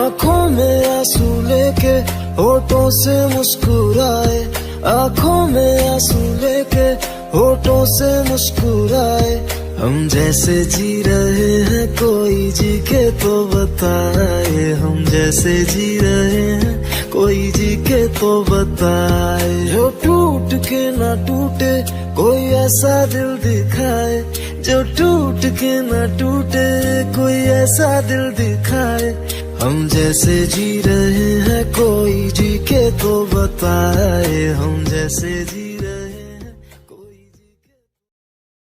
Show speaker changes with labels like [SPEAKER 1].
[SPEAKER 1] आँखों में आंसू लेके होठों से मुस्कुराए, आँखों में आंसू लेके होठों से मुस्कुराए। हम जैसे जी रहे हैं कोई जी के तो बताए, हम जैसे जी रहे हैं कोई जी के तो बताए। जो टूट के ना टूटे कोई ऐसा दिल दिखाए, जो टूट के ना टूटे कोई ऐसा दिल दिखाए। हम जैसे जी रहे हैं कोई जी के तो बताए, हम जैसे जी